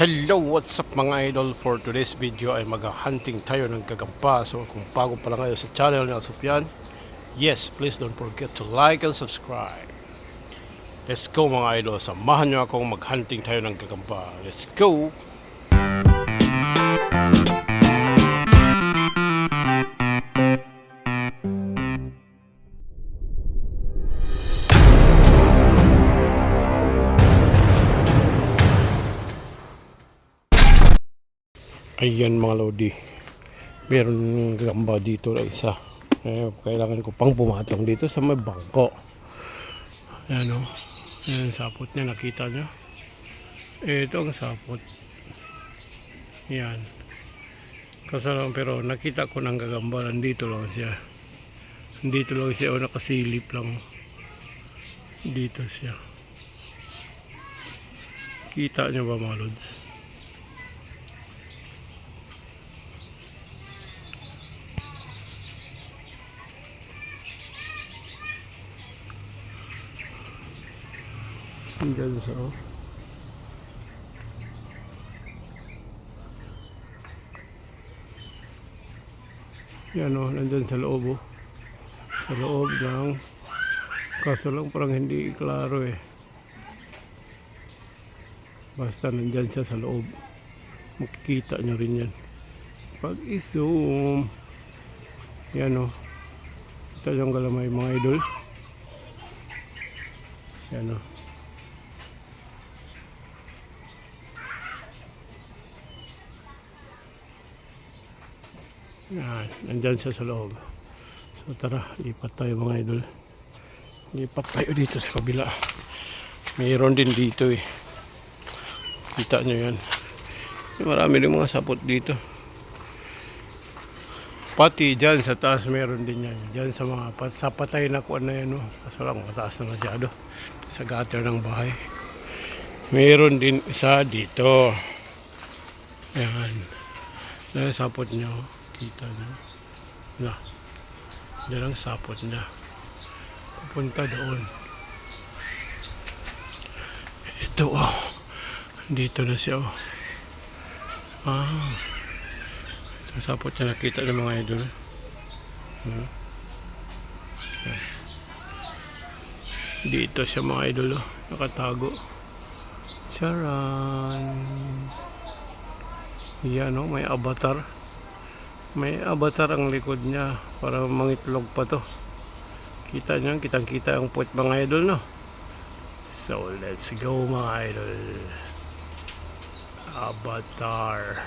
Hello, what's up mga idol? For today's video ay mag-hunting tayo ng gagamba. So kung bago pa lang kayo sa channel ni Sufyan, yes, please don't forget to like and subscribe. Let's go mga idol, samahan nyo akong mag-hunting tayo ng gagamba. Let's go! Ayan mga lodi, meron gagamba dito na isa. Kailangan ko pang pumatong dito sa may bangko. Ayan o, ayan sapot niya, nakita nyo. Ito ang sapot. Yan. Kasalang pero nakita ko ng gagamba, nandito lang siya. Nandito lang siya o nakasilip lang. Dito siya. Kita nyo ba mga lods? Diyan sa yan o, nandyan sa loob o. Sa loob ng kaso lang parang hindi klaro eh. Basta nandyan siya sa loob, makikita nyo rin yan pag i-zoom. Yan o, ito yung galamay mga idol. Yan o, yan, nandyan siya sa loob. So tara, lipat tayo mga idol. Lipat tayo dito sa kabila. Mayroon din dito eh. Kita nyo yan. Marami din mga sapot dito. Pati dyan sa taas meron din yan. Dyan sa mga sa patay na kuwan na yan. Kaso lang mataas na masyado. Sa gutter ng bahay. Meron din isa dito. Yan. Yan sapot nyo. Kita nyo. Na. Yan ang sapot niya. Pupunta doon. Ito oh. Dito na siya oh. Ito sapot niya, nakita ng mga idol. Dito siya mga idol oh. Nakatago. Charan. Yan oh, may avatar. May avatar ang likod niya para mangitlog pa to. Kita nyo, kitang-kita ang puwet mga idol, no? So, let's go mga idol. Avatar.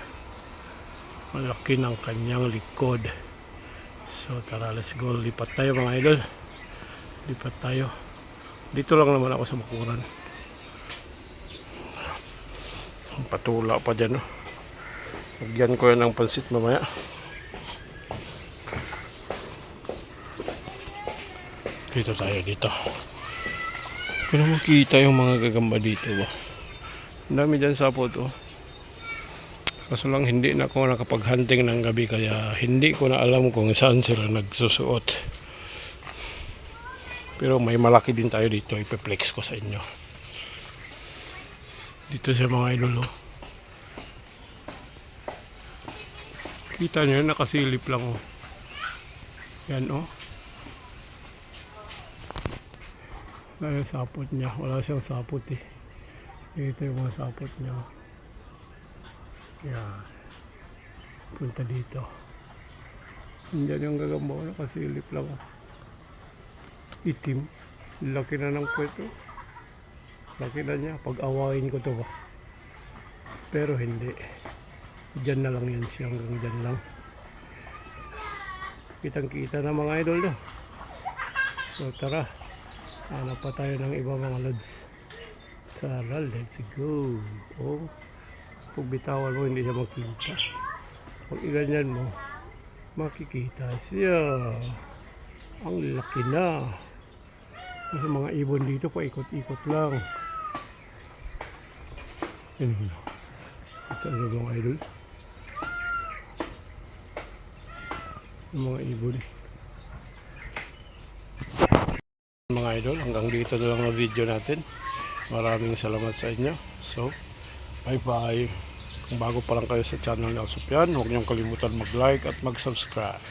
Malaki ng kanyang likod. So, tara, let's go. Lipat tayo mga idol. Lipat tayo. Dito lang naman ako sa bakuran. Patula pa dyan, no? Lagyan ko yan ng pansit mamaya. Dito tayo dito. Kung makita yung mga gagamba dito ba. Ang dami dyan sapot oh. Kaso lang hindi na ako nakapag-hunting ng gabi kaya hindi ko na alam kung saan sila nagsusuot. Pero may malaki din tayo dito. Ipeplex ko sa inyo. Dito sa mga idol oh. Kita nyo nakasilip lang oh. Yan oh. Yung sapot niya, wala siyang sapot eh. Ito yung mga sapot niya. Yan. Punta dito. Hindi yung gagamba, nakasilip lang. Itim. Laki na ng pweto. Laki na niya. Pag-awain ko to ba. Pero hindi. Diyan na lang yan siya, hanggang dyan lang. Kitang-kita na mga idol do. So tara. Hanap pa tayo ng iba mga lods. Tara, let's go. Oh, kung bitawan mo hindi siya makita. Pag iganyan mo, makikita siya. Ang laki na. Kasi mga ibon dito pa ikot-ikot lang. Ito ang mga idol. Yung mga ibon. Mga idol, hanggang dito na lang ang video natin. Maraming salamat sa inyo. So, Bye bye. Kung bago pa lang kayo sa channel ng Sopyan, huwag niyong kalimutan mag-like at mag-subscribe.